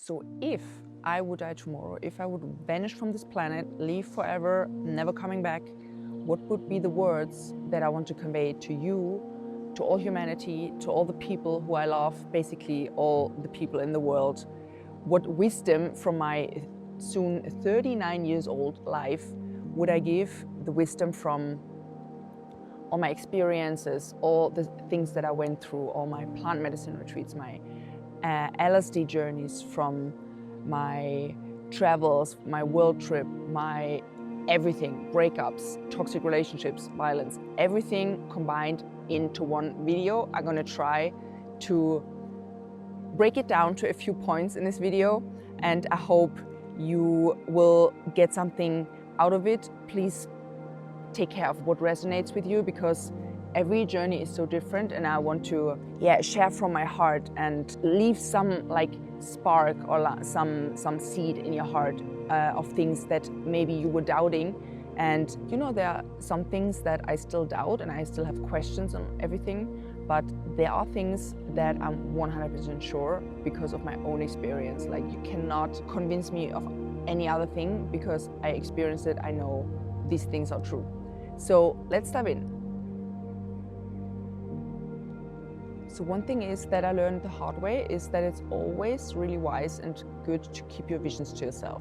So if I would die tomorrow, if I would vanish from this planet, leave forever, never coming back, what would be the words that I want to convey to you, to all humanity, to all the people who I love, basically all the people in the world? What wisdom from my soon 39 years old life would I give? The wisdom from all my experiences, all the things that I went through, all my plant medicine retreats, my LSD journeys, from my travels, my world trip, my everything, breakups, toxic relationships, violence, everything combined into one video. I'm gonna try to break it down to a few points in this video, and I hope you will get something out of it. Please take care of what resonates with you, because every journey is so different, and I want to share from my heart and leave some spark or some seed in your heart of things that maybe you were doubting. And there are some things that I still doubt and I still have questions on everything, but there are things that I'm 100% sure because of my own experience. You cannot convince me of any other thing, because I experienced it. I know these things are true. So let's dive in. So one thing is that I learned the hard way is that it's always really wise and good to keep your visions to yourself.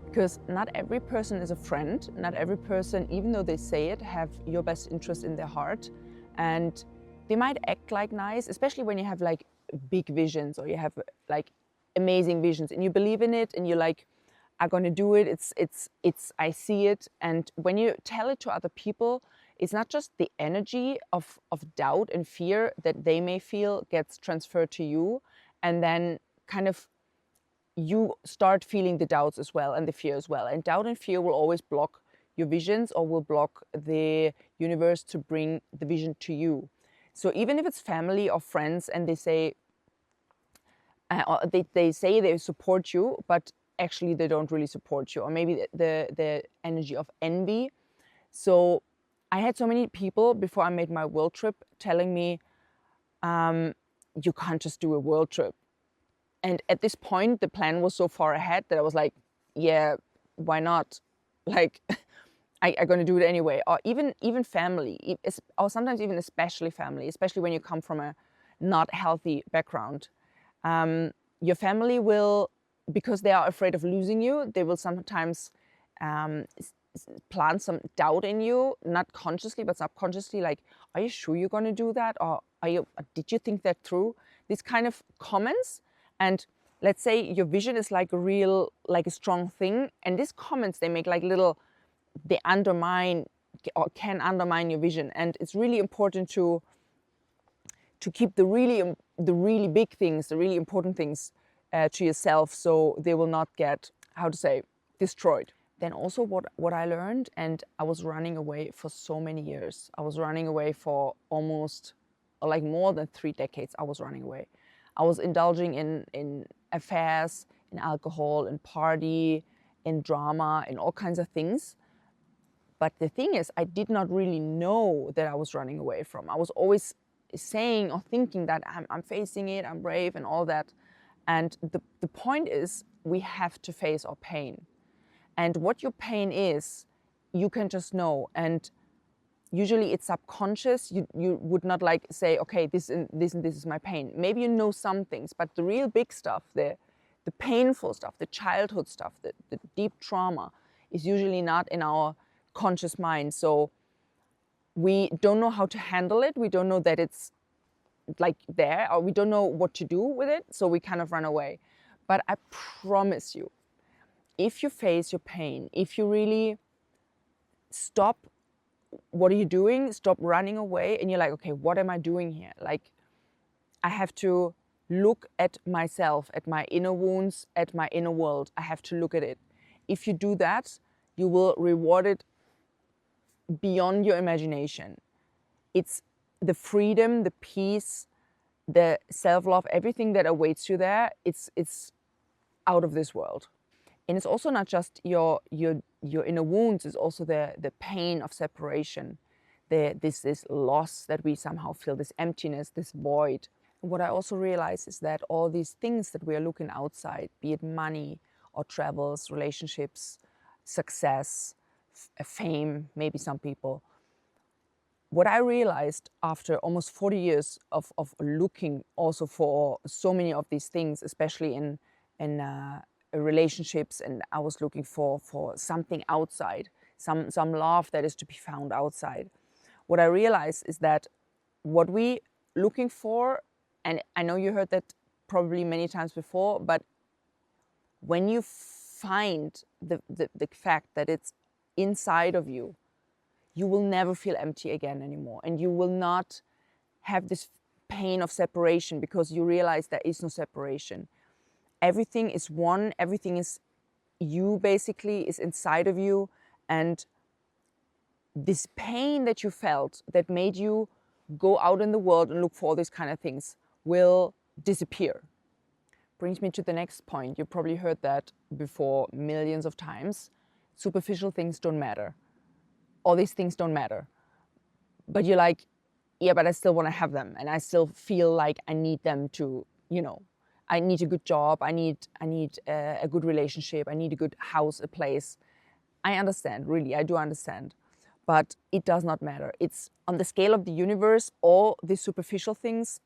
Because not every person is a friend, not every person, even though they say it, have your best interest in their heart. And they might act nice, especially when you have big visions, or you have amazing visions and you believe in it and you're I'm gonna do it, I see it. And when you tell it to other people, it's not just the energy of doubt and fear that they may feel gets transferred to you, and then kind of you start feeling the doubts as well and the fear as well. And doubt and fear will always block your visions, or will block the universe to bring the vision to you. So even if it's family or friends and they say they support you, but actually they don't really support you, or maybe the energy of envy. So I had so many people before I made my world trip telling me, you can't just do a world trip. And at this point, the plan was so far ahead that I was like, yeah, why not? I'm going to do it anyway. Or even family, or sometimes even especially family, especially when you come from a not healthy background. Your family will, because they are afraid of losing you, they will sometimes plant some doubt in you, not consciously, but subconsciously, are you sure you're going to do that? Or did you think that through? These kind of comments. And let's say your vision is a strong thing, and these comments, they make they undermine or can undermine your vision. And it's really important to keep the really big things, the really important things to yourself, so they will not get, destroyed. Then also what I learned, and I was running away for so many years. I was running away for almost more than 3 decades. I was running away. I was indulging in affairs, in alcohol, in party, in drama, in all kinds of things. But the thing is, I did not really know that I was running away from. I was always saying or thinking that I'm facing it, I'm brave and all that. And the point is, we have to face our pain. And what your pain is, you can just know. And usually it's subconscious. You would not say, okay, this and this is my pain. Maybe you know some things, but the real big stuff, the painful stuff, the childhood stuff, the deep trauma is usually not in our conscious mind. So we don't know how to handle it. We don't know that it's there, or we don't know what to do with it. So we kind of run away. But I promise you, if you face your pain, if you really stop, what are you doing? Stop running away, and you're okay, what am I doing here? I have to look at myself, at my inner wounds, at my inner world. I have to look at it. If you do that, you will reward it beyond your imagination. It's the freedom, the peace, the self-love, everything that awaits you there, it's out of this world. And it's also not just your inner wounds, it's also the pain of separation, this loss that we somehow feel, this emptiness, this void. what I also realize is that all these things that we are looking outside, be it money or travels, relationships, success, fame, maybe some people, what I realized after almost 40 years of looking also for so many of these things, especially in relationships, and I was looking for something outside, some love that is to be found outside. What I realized is that what we looking for, and I know you heard that probably many times before, but when you find the fact that it's inside of you, you will never feel empty again anymore. And you will not have this pain of separation because you realize there is no separation. Everything is one, everything is you, basically, is inside of you. And this pain that you felt that made you go out in the world and look for all these kind of things will disappear. Brings me to the next point. You probably heard that before millions of times. Superficial things don't matter. All these things don't matter. But you're like, yeah, but I still want to have them. And I still feel like I need them to, I need a good job. I need a good relationship. I need a good house, a place. I understand, really, I do understand. But it does not matter. It's on the scale of the universe, all these superficial things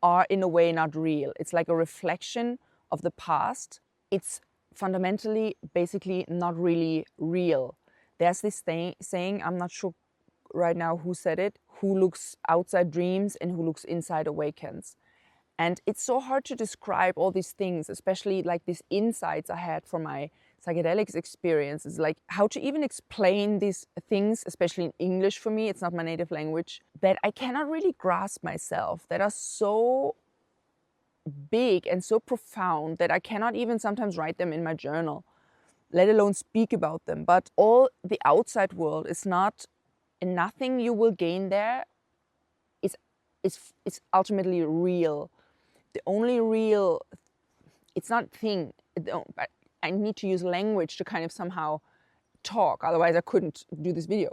are in a way not real. It's like a reflection of the past. It's fundamentally, basically not really real. There's this saying, I'm not sure right now who said it, who looks outside dreams and who looks inside awakens. And it's so hard to describe all these things, especially like these insights I had from my psychedelics experiences, like how to even explain these things, especially in English for me, it's not my native language, that I cannot really grasp myself, that are so big and so profound that I cannot even sometimes write them in my journal, let alone speak about them. But all the outside world is not, and nothing you will gain there is ultimately real. The only real, it's not thing, but I need to use language to kind of somehow talk, otherwise I couldn't do this video.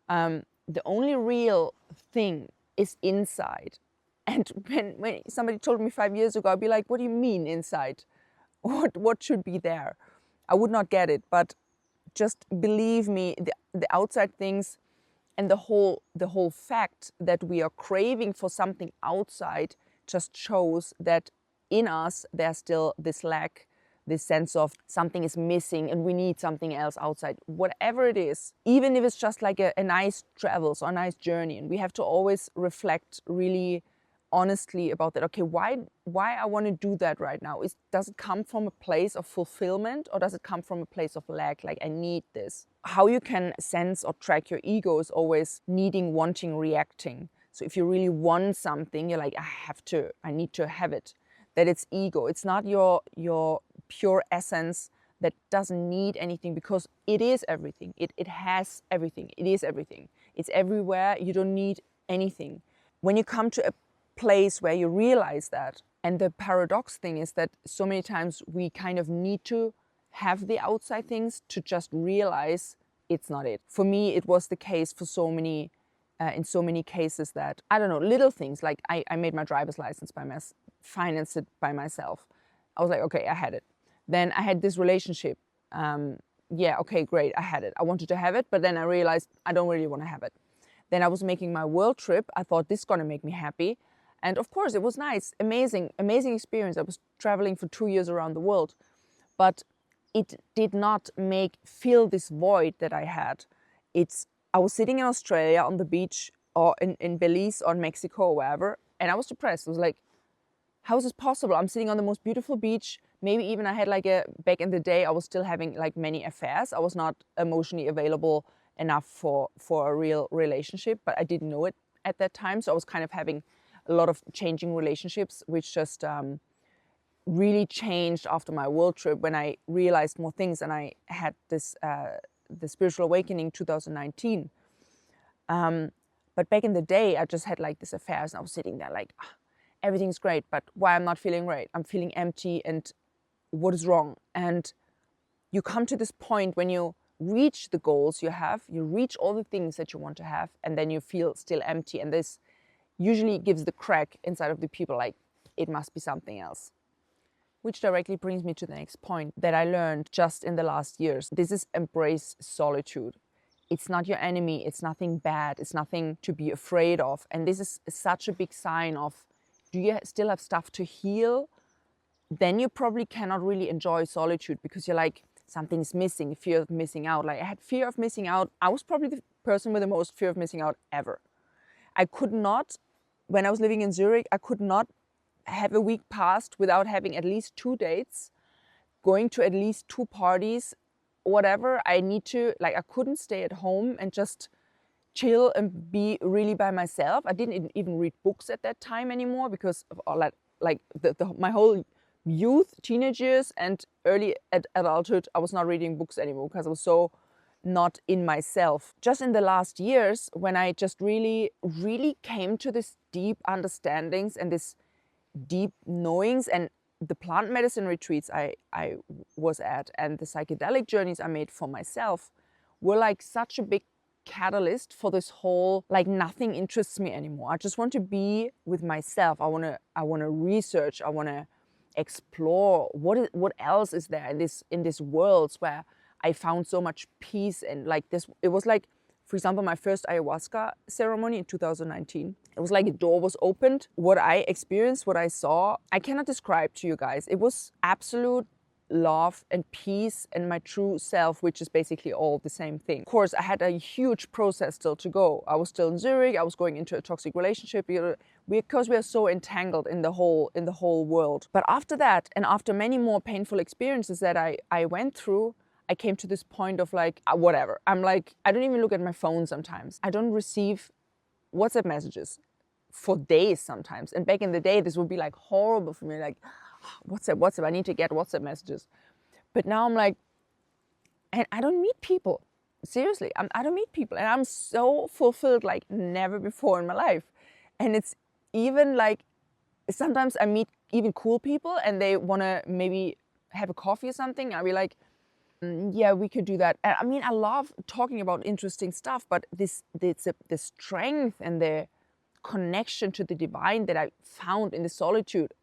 The only real thing is inside. And when somebody told me 5 years ago, I'd be like, what do you mean inside? What should be there? I would not get it, but just believe me, the outside things and the whole fact that we are craving for something outside just shows that in us there's still this lack, this sense of something is missing and we need something else outside, whatever it is, even if it's just like a nice travels or a nice journey. And we have to always reflect really honestly about that. Okay, why I want to do that right now? Does it come from a place of fulfillment or does it come from a place of lack, like I need this? How you can sense or track your ego is always needing, wanting, reacting. So if you really want something, you're like, I need to have it. That it's ego. It's not your pure essence that doesn't need anything, because it is everything. It has everything. It is everything. It's everywhere. You don't need anything. When you come to a place where you realize that, and the paradox thing is that so many times we kind of need to have the outside things to just realize it's not it. For me, it was the case for so many in so many cases that, I don't know, little things like I made my driver's license financed it by myself. I was like, okay, I had it. Then I had this relationship. Yeah, okay, great, I had it. I wanted to have it, but then I realized I don't really want to have it. Then I was making my world trip. I thought this is going to make me happy. And of course, it was nice, amazing experience. I was traveling for 2 years around the world. But it did not fill this void that I had. I was sitting in Australia on the beach, or in Belize or Mexico or wherever, and I was depressed. I was like, how is this possible? I'm sitting on the most beautiful beach. Maybe even I had back in the day, I was still having like many affairs. I was not emotionally available enough for a real relationship, but I didn't know it at that time. So I was kind of having a lot of changing relationships, which just really changed after my world trip when I realized more things, and I had this the spiritual awakening 2019. But back in the day, I just had like these affairs, and I was sitting there like, everything's great, but why I'm not feeling great? I'm feeling empty, and what is wrong? And you come to this point when you reach the goals you have, you reach all the things that you want to have, and then you feel still empty, and this usually gives the crack inside of the people, like it must be something else. Which directly brings me to the next point that I learned just in the last years. This is embrace solitude. It's not your enemy, it's nothing bad, it's nothing to be afraid of. And this is such a big sign of, do you still have stuff to heal? Then you probably cannot really enjoy solitude because you're like, something's missing, fear of missing out. Like I had fear of missing out. I was probably the person with the most fear of missing out ever. I could not, when I was living in Zurich, I could not have a week passed without having at least 2 dates, going to at least 2 parties, whatever. I need to, like, I couldn't stay at home and just chill and be really by myself. I didn't even read books at that time anymore because of all that, like my whole youth, teenage years and early adulthood, I was not reading books anymore because I was so not in myself. Just in the last years, when I just really came to this deep understandings and this deep knowings, and the plant medicine retreats I was at and the psychedelic journeys I made for myself were like such a big catalyst for this whole, like, nothing interests me anymore. I just want to be with myself. I want to research. I want to explore what else is there in this worlds where I found so much peace. And like this, it was like, for example, my first ayahuasca ceremony in 2019. It was like a door was opened. What I experienced, what I saw, I cannot describe to you guys. It was absolute love and peace and my true self, which is basically all the same thing. Of course, I had a huge process still to go. I was still in Zurich. I was going into a toxic relationship because we are so entangled in the whole world. But after that, and after many more painful experiences that I went through, I came to this point of like, whatever. I'm like, I don't even look at my phone sometimes. I don't receive WhatsApp messages for days sometimes. And back in the day, this would be like horrible for me. Like, WhatsApp, I need to get WhatsApp messages. But now I'm like, and I don't meet people. Seriously, I don't meet people. And I'm so fulfilled like never before in my life. And it's even like, sometimes I meet even cool people and they want to maybe have a coffee or something. I'll be like, yeah, we could do that. I mean, I love talking about interesting stuff, but the strength and the connection to the divine that I found in the solitude,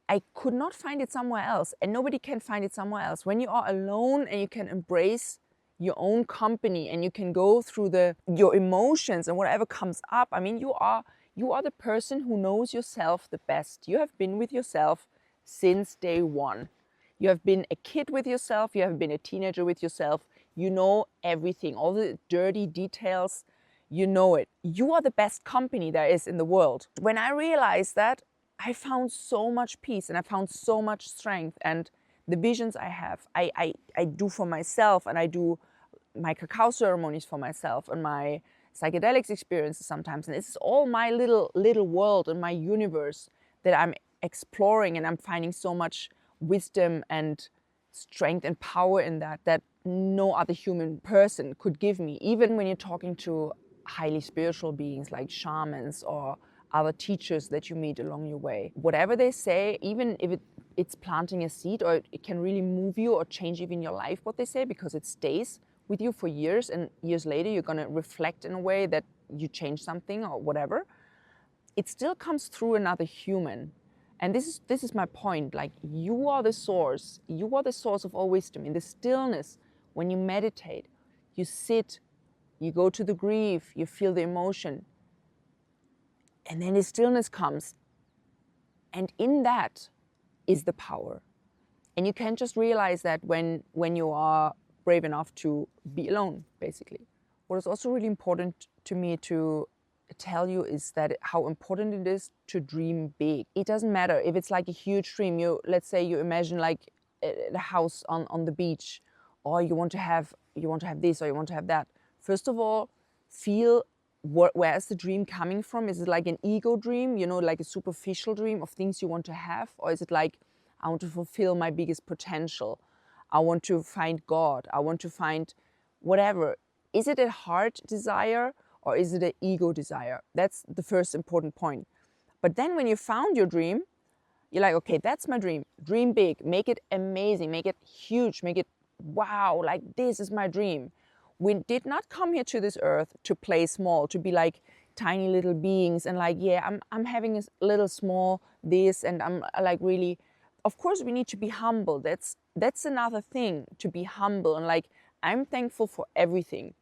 I could not find it somewhere else, and nobody can find it somewhere else. When you are alone and you can embrace your own company and you can go through your emotions and whatever comes up. I mean, you are the person who knows yourself the best. You have been with yourself since day one. You have been a kid with yourself. You have been a teenager with yourself. You know everything, all the dirty details. You know it. You are the best company there is in the world. When I realized that, I found so much peace and I found so much strength, and the visions I have, I do for myself, and I do my cacao ceremonies for myself and my psychedelics experiences sometimes. And it's all my little world and my universe that I'm exploring, and I'm finding so much wisdom and strength and power in that no other human person could give me. Even when you're talking to highly spiritual beings like shamans or other teachers that you meet along your way, whatever they say, even if it's planting a seed, or it can really move you or change even your life, what they say, because it stays with you for years, and years later you're going to reflect in a way that you change something or whatever. It still comes through another human. And this is my point. Like, you are the source. You are the source of all wisdom. In the stillness, when you meditate, you sit, you go to the grief, you feel the emotion, and then the stillness comes. And in that is the power. And you can just realize that when you are brave enough to be alone, basically. What is also really important to me to tell you is that how important it is to dream big. It doesn't matter if it's like a huge dream. Let's say you imagine like a house on the beach, or you want to have this, or you want to have that. First of all, feel where is the dream coming from? Is it like an ego dream, like a superficial dream of things you want to have? Or is it like, I want to fulfill my biggest potential. I want to find God. I want to find whatever. Is it a heart desire, or is it an ego desire? That's the first important point. But then when you found your dream, you're like, okay, that's my dream. Dream big, make it amazing, make it huge, make it wow, like this is my dream. We did not come here to this earth to play small, to be like tiny little beings, and like, yeah, I'm having a little small this, and I'm like really, of course we need to be humble. That's another thing, to be humble, and like, I'm thankful for everything.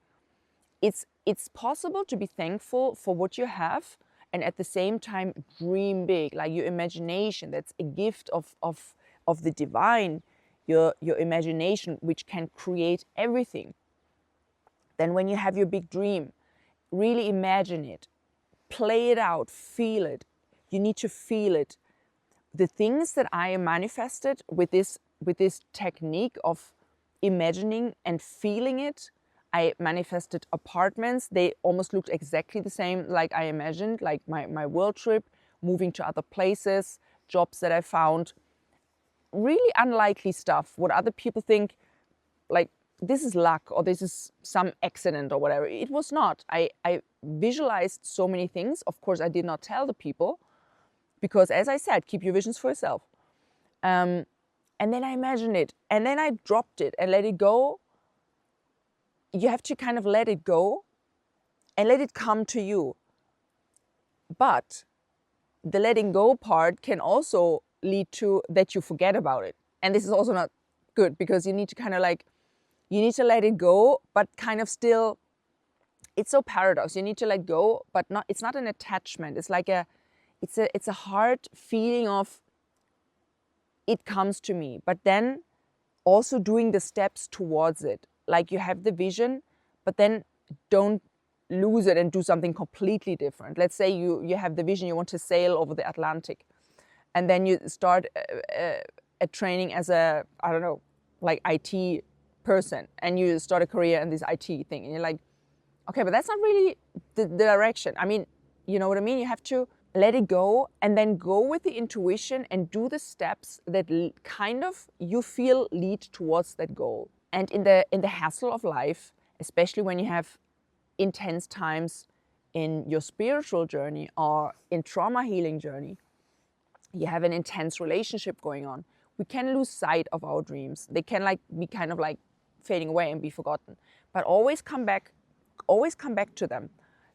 It's possible to be thankful for what you have, and at the same time dream big, like your imagination. That's a gift of the divine, your imagination, which can create everything. Then when you have your big dream, really imagine it, play it out, feel it. You need to feel it. The things that I manifested with this technique of imagining and feeling it, I manifested apartments. They almost looked exactly the same like I imagined, like my world trip, moving to other places, jobs that I found, really unlikely stuff. What other people think, like, this is luck or this is some accident or whatever. It was not. I visualized so many things. Of course, I did not tell the people because, as I said, keep your visions for yourself. And then I imagined it, and then I dropped it and let it go. You have to kind of let it go and let it come to you. But the letting go part can also lead to that you forget about it. And this is also not good, because you need to kind of like, you need to let it go, but kind of still, it's so paradox. You need to let go, but not, it's not an attachment. It's like it's a hard feeling of, it comes to me, but then also doing the steps towards it. Like, you have the vision, but then don't lose it and do something completely different. Let's say you have the vision, you want to sail over the Atlantic, and then you start a training as a, I don't know, like IT person, and you start a career in this IT thing, and you're like, okay, but that's not really the direction. I mean, you know what I mean? You have to let it go and then go with the intuition and do the steps that kind of you feel lead towards that goal. And in the hassle of life, especially when you have intense times in your spiritual journey or in trauma healing journey, you have an intense relationship going on, we can lose sight of our dreams. They can like be kind of like fading away and be forgotten. But always come back to them.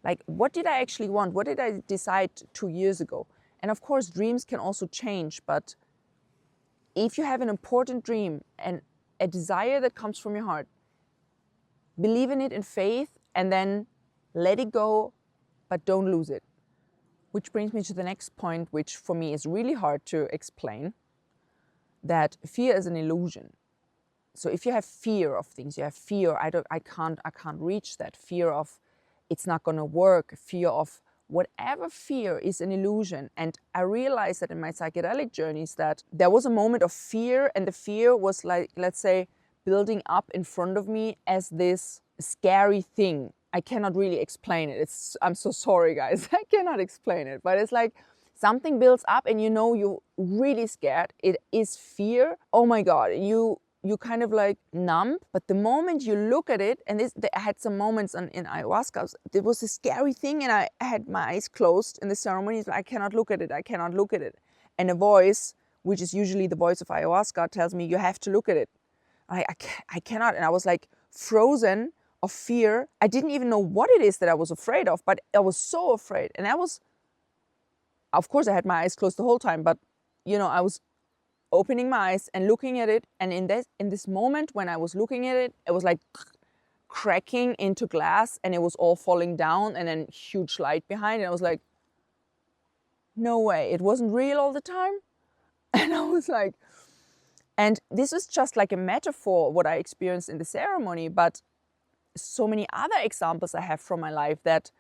Like, what did I actually want? What did I decide 2 years ago? And of course, dreams can also change, but if you have an important dream and a desire that comes from your heart, believe in it in faith, and then let it go, but don't lose it. Which brings me to the next point, which for me is really hard to explain, that fear is an illusion. So if you have fear of things, you have fear, I can't reach that, fear of it's not going to work, fear of whatever, fear is an illusion. And I realized that in my psychedelic journeys that there was a moment of fear, and the fear was like, let's say, building up in front of me as this scary thing. I cannot really explain it. I'm so sorry, guys. I cannot explain it. But it's like something builds up and you know you're really scared. It is fear. Oh my God. You kind of like numb, but the moment you look at it, and I had some moments in ayahuasca, there was a scary thing, and I had my eyes closed in the ceremonies. I cannot look at it. I cannot look at it. And a voice, which is usually the voice of ayahuasca, tells me you have to look at it. I cannot. And I was like frozen of fear. I didn't even know what it is that I was afraid of, but I was so afraid. And of course, I had my eyes closed the whole time, but I was opening my eyes and looking at it. And in this moment when I was looking at it, it was like cracking into glass, and it was all falling down, and then huge light behind. And I was like, no way, it wasn't real all the time. And I was like, and this is just like a metaphor, what I experienced in the ceremony, but so many other examples I have from my life, that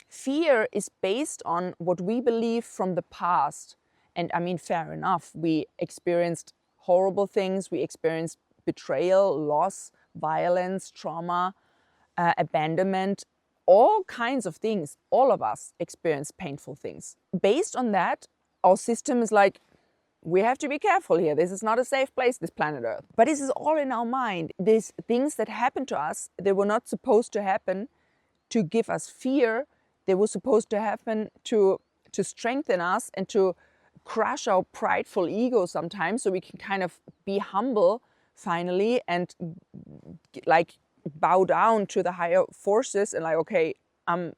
fear is based on what we believe from the past. And I mean, fair enough, we experienced horrible things, we experienced betrayal, loss, violence, trauma, abandonment, all kinds of things. All of us experience painful things. Based on that, our system is like, we have to be careful here. This is not a safe place, this planet Earth. But this is all in our mind. These things that happen to us, they were not supposed to happen to give us fear. They were supposed to happen to strengthen us and to crush our prideful ego sometimes, so we can kind of be humble finally and like bow down to the higher forces and like, okay, I'm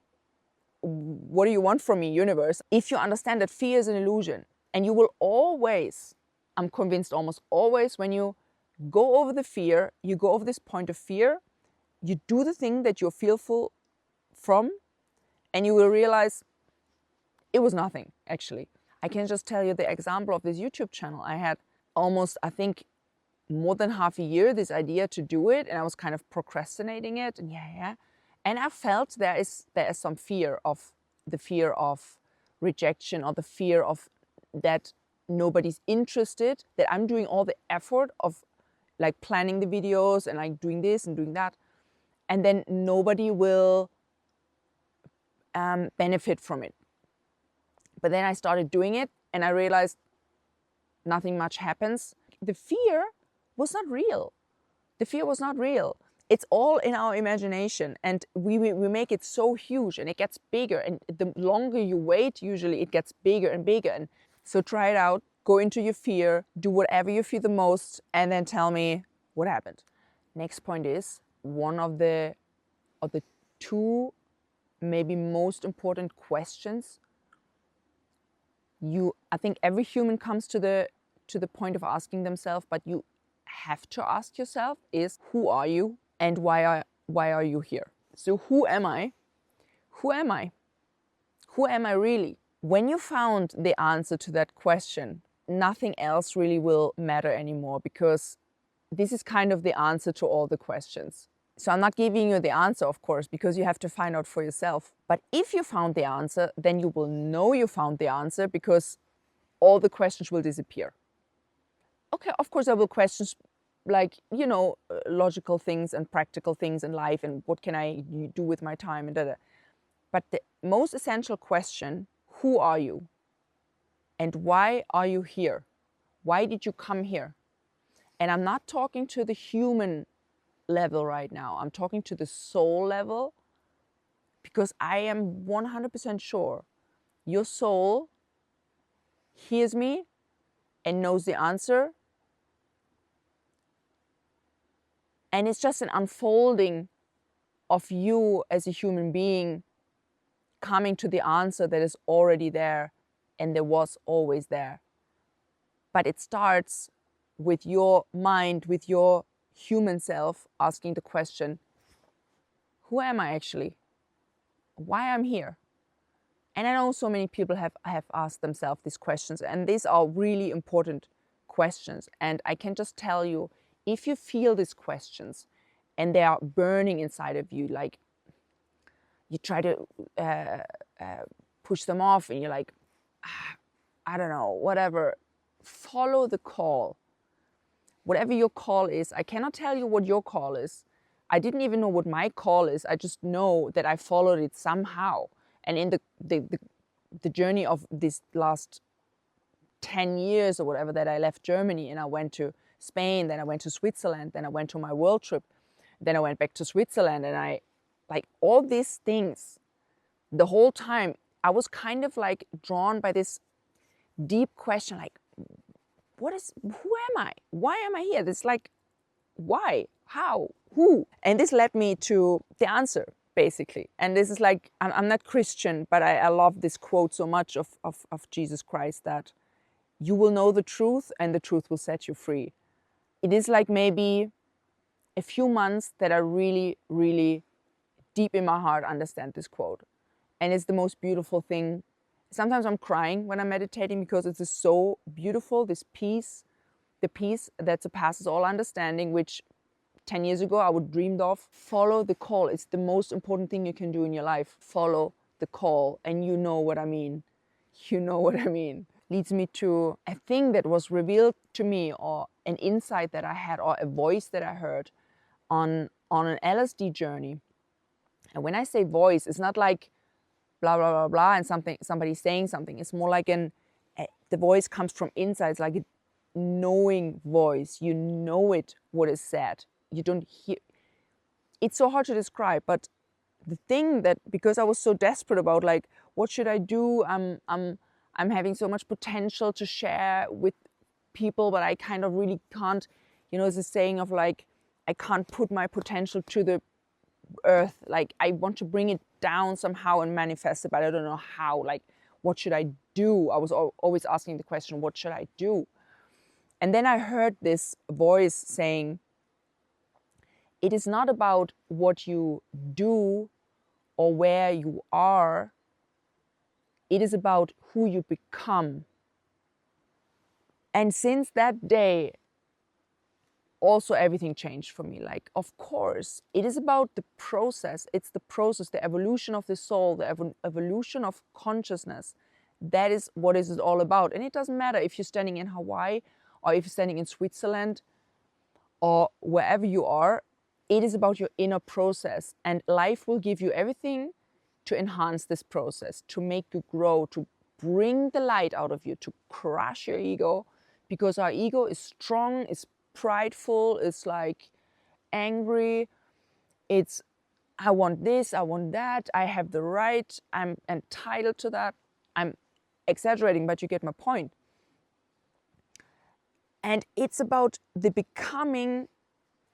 what do you want from me, universe? If you understand that fear is an illusion, and you will always, I'm convinced almost always, when you go over the fear, you go over this point of fear, you do the thing that you're fearful from, and you will realize it was nothing, actually. I can just tell you the example of this YouTube channel. I had almost, I think, more than half a year this idea to do it, and I was kind of procrastinating it, and and I felt there is some fear of rejection, or the fear of that nobody's interested, that I'm doing all the effort of like planning the videos and like doing this and doing that, and then nobody will benefit from it. But then I started doing it, and I realized nothing much happens. The fear was not real. The fear was not real. It's all in our imagination, and we make it so huge, and it gets bigger, and the longer you wait, usually it gets bigger and bigger. And so try it out, go into your fear, do whatever you feel the most, and then tell me what happened. Next point is one of the two maybe most important questions. I think every human comes to the point of asking themselves, but you have to ask yourself, is who are you and why are you here? So who am I? Who am I? Who am I really? When you found the answer to that question, nothing else really will matter anymore, because this is kind of the answer to all the questions. So I'm not giving you the answer, of course, because you have to find out for yourself. But if you found the answer, then you will know you found the answer, because all the questions will disappear. Okay, of course there will questions like, logical things and practical things in life, and what can I do with my time, and da. But the most essential question, who are you? And why are you here? Why did you come here? And I'm not talking to the human level right now. I'm talking to the soul level, because I am 100% sure your soul hears me and knows the answer. And it's just an unfolding of you as a human being coming to the answer that is already there and that was always there. But it starts with your mind, with your human self asking the question, who am I actually? Why I'm here? And I know so many people have asked themselves these questions, and these are really important questions. And I can just tell you, if you feel these questions and they are burning inside of you, like you try to push them off and you're like, I don't know, whatever, follow the call. Whatever your call is, I cannot tell you what your call is. I didn't even know what my call is. I just know that I followed it somehow. And in the journey of this last 10 years or whatever, that I left Germany and I went to Spain, then I went to Switzerland, then I went to my world trip, then I went back to Switzerland, and I, like, all these things, the whole time, I was kind of like drawn by this deep question, like, who am I? Why am I here? This, like, why? How? Who? And this led me to the answer, basically. And this is like, I'm not Christian, but I love this quote so much of Jesus Christ, that you will know the truth and the truth will set you free. It is like maybe a few months that I really, really deep in my heart understand this quote. And it's the most beautiful thing. Sometimes I'm crying when I'm meditating, because it is so beautiful, this peace, the peace that surpasses all understanding, which 10 years ago I would dreamed of. Follow the call. It's the most important thing you can do in your life. Follow the call. And you know what I mean. You know what I mean. Leads me to a thing that was revealed to me, or an insight that I had, or a voice that I heard on an LSD journey. And when I say voice, it's not like blah, blah, blah, blah, and somebody saying something. It's more like the voice comes from inside. It's like a knowing voice. You know it, what is said. You don't hear. It's so hard to describe, but the thing that, because I was so desperate about, like, what should I do? I'm having so much potential to share with people, but I kind of really can't, it's a saying of like, I can't put my potential to the earth. Like I want to bring it down somehow and manifest it, but I don't know how. Like, what should I do? I was always asking the question, what should I do? And then I heard this voice saying, it is not about what you do or where you are. It is about who you become. And since that day, also everything changed for me. Like, of course, it is about the process. It's the process, the evolution of the soul, the evolution of consciousness. That is what it is all about. And it doesn't matter if you're standing in Hawaii or if you're standing in Switzerland or wherever you are. It is about your inner process. And life will give you everything to enhance this process, to make you grow, to bring the light out of you, to crush your ego, because our ego is strong, is prideful, it's like angry, it's I want this, I want that, I have the right, I'm entitled to that. I'm exaggerating, but you get my point. And it's about the becoming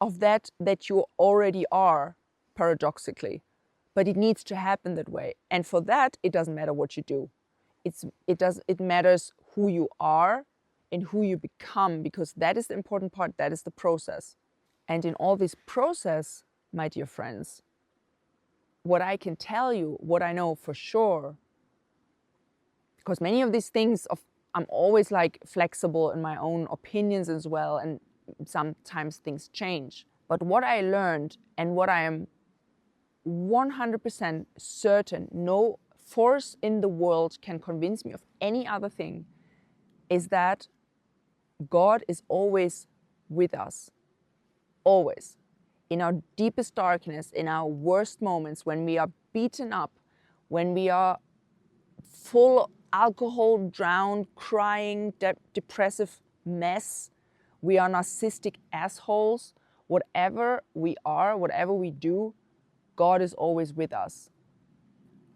of that you already are, paradoxically. But it needs to happen that way. And for that, it doesn't matter what you do. It matters who you are and who you become, because that is the important part, that is the process. And in all this process, my dear friends, what I can tell you, what I know for sure, because many of these things, I'm always like flexible in my own opinions as well, and sometimes things change. But what I learned, and what I am 100% certain, no force in the world can convince me of any other thing, is that God is always with us. Always. In our deepest darkness, in our worst moments, when we are beaten up, when we are full alcohol drowned, crying, depressive mess, we are narcissistic assholes, whatever we are, whatever we do, God is always with us.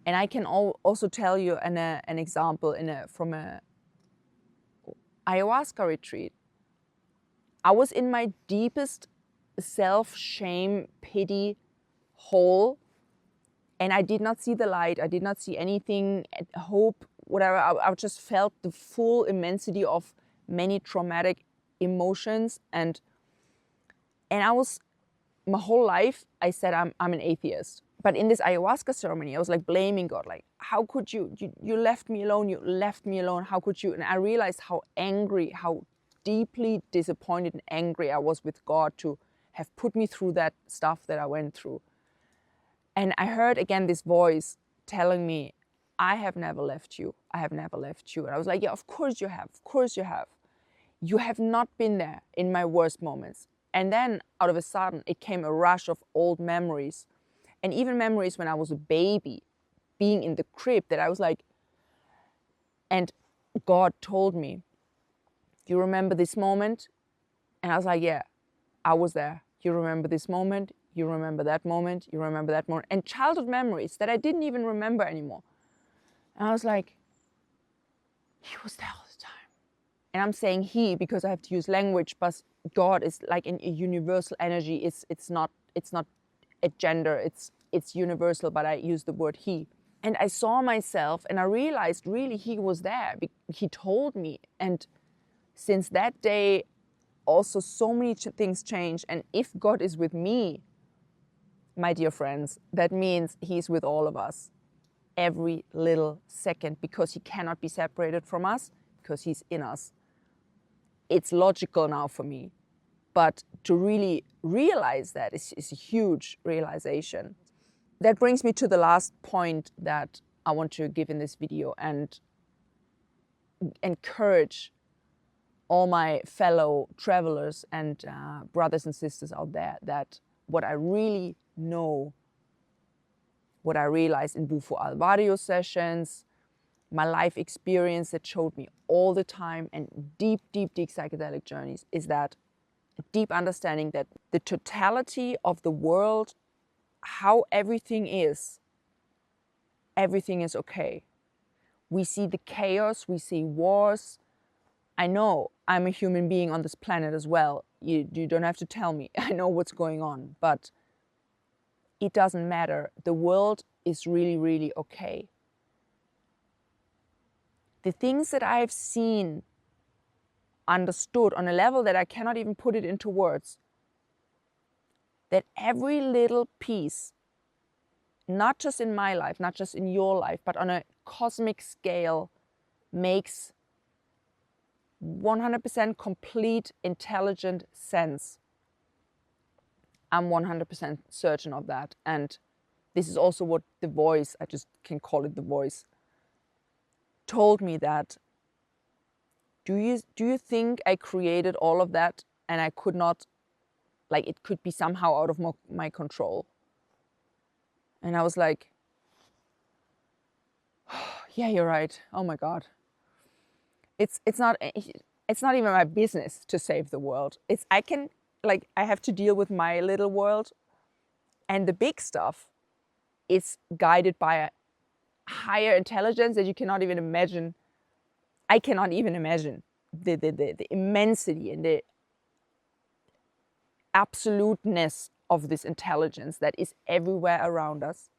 And I can also tell you an example from a ayahuasca retreat. I was in my deepest self-shame, pity hole, and I did not see the light. I did not see anything, hope, whatever. I just felt the full immensity of many traumatic emotions, and I was, my whole life, I said I'm an atheist. But in this ayahuasca ceremony, I was like blaming God, like, how could you left me alone, you left me alone, how could you? And I realized how angry, how deeply disappointed and angry I was with God to have put me through that stuff that I went through. And I heard again this voice telling me, I have never left you, I have never left you. And I was like, yeah, of course you have, of course you have. You have not been there in my worst moments. And then out of a sudden, it came a rush of old memories. And even memories when I was a baby, being in the crib, that I was like, and God told me, do you remember this moment? And I was like, yeah, I was there. You remember this moment? You remember that moment? You remember that moment? And childhood memories that I didn't even remember anymore. And I was like, he was there all the time. And I'm saying he because I have to use language, but God is like a universal energy. It's not a gender, it's universal, but I use the word he. And I saw myself and I realized really he was there. He told me. And since that day, also so many things changed. And if God is with me, my dear friends, that means he's with all of us every little second, because he cannot be separated from us, because he's in us. It's logical now for me. But to really realize that is a huge realization. That brings me to the last point that I want to give in this video, and encourage all my fellow travelers and brothers and sisters out there, that what I really know, what I realized in Bufo Alvario sessions, my life experience that showed me all the time, and deep psychedelic journeys, is that a deep understanding that the totality of the world, how everything is okay. We see the chaos, we see wars. I know I'm a human being on this planet as well. You don't have to tell me. I know what's going on. But it doesn't matter. The world is really, really okay. The things that I've seen, understood on a level that I cannot even put it into words, that every little piece, not just in my life, not just in your life, but on a cosmic scale, makes 100% complete, intelligent sense. I'm 100% certain of that. And this is also what the voice, I just can call it the voice, told me, that do you think I created all of that and I could not, like, it could be somehow out of my control? And I was like, yeah, you're right. Oh my God. It's not even my business to save the world. I have to deal with my little world, and the big stuff is guided by a higher intelligence that you cannot even imagine. I cannot even imagine the immensity and the absoluteness of this intelligence that is everywhere around us.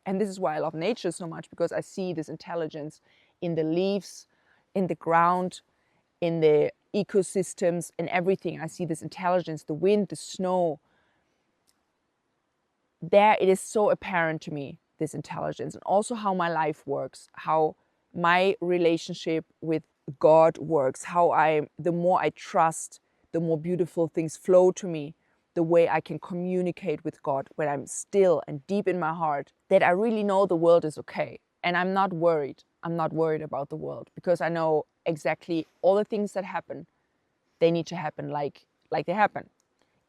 And this is why I love nature so much, because I see this intelligence in the leaves, in the ground, in the ecosystems, in everything. I see this intelligence, the wind, the snow. There it is so apparent to me, this intelligence, and also how my life works, how my relationship with God works, the more I trust, the more beautiful things flow to me, the way I can communicate with God when I'm still and deep in my heart, that I really know the world is okay. And I'm not worried. I'm not worried about the world, because I know exactly all the things that happen, they need to happen like they happen.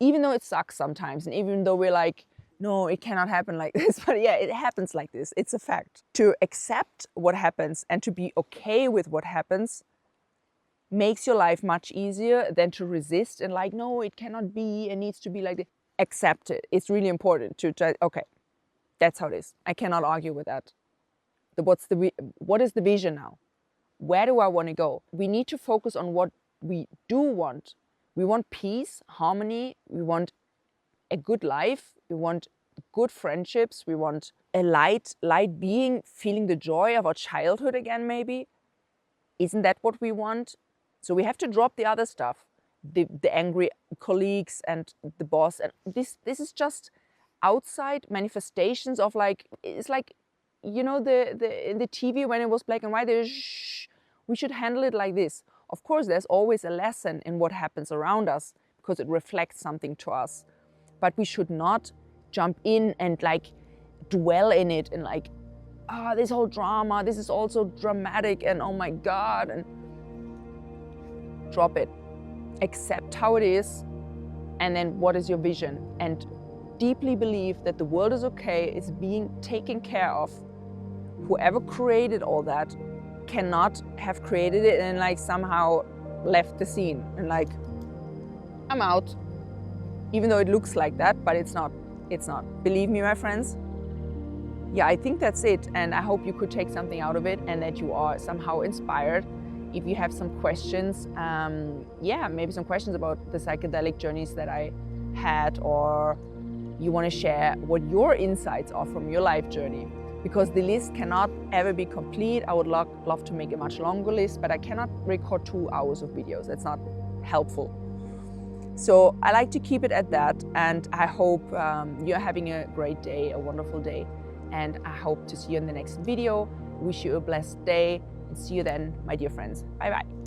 Even though it sucks sometimes, and even though we're like, no, it cannot happen like this, but yeah, it happens like this. It's a fact. To accept what happens and to be okay with what happens makes your life much easier than to resist and like, no, it cannot be, it needs to be like this. Accept it. It's really important to try, okay, that's how it is. I cannot argue with that. What is the vision now? Where do I want to go? We need to focus on what we do want. We want peace, harmony. We want a good life. We want good friendships. We want a light being, feeling the joy of our childhood again, maybe. Isn't that what we want? So we have to drop the other stuff, the angry colleagues and the boss. And this is just outside manifestations of, like, it's like, you know, in the TV when it was black and white, there's we should handle it like this. Of course, there's always a lesson in what happens around us because it reflects something to us. But we should not jump in and like dwell in it and like, this whole drama, this is also dramatic and oh my God, and drop it. Accept how it is, and then what is your vision? And deeply believe that the world is okay, is being taken care of. Whoever created all that cannot have created it and like somehow left the scene and like, I'm out. Even though it looks like that, but it's not. It's not. Believe me, my friends. Yeah, I think that's it. And I hope you could take something out of it and that you are somehow inspired. If you have some questions, maybe some questions about the psychedelic journeys that I had, or you want to share what your insights are from your life journey, because the list cannot ever be complete. I would love to make a much longer list, but I cannot record 2 hours of videos. That's not helpful. So I like to keep it at that, and I hope you're having a great day, a wonderful day, and I hope to see you in the next video. Wish you a blessed day, and see you then, my dear friends. Bye bye.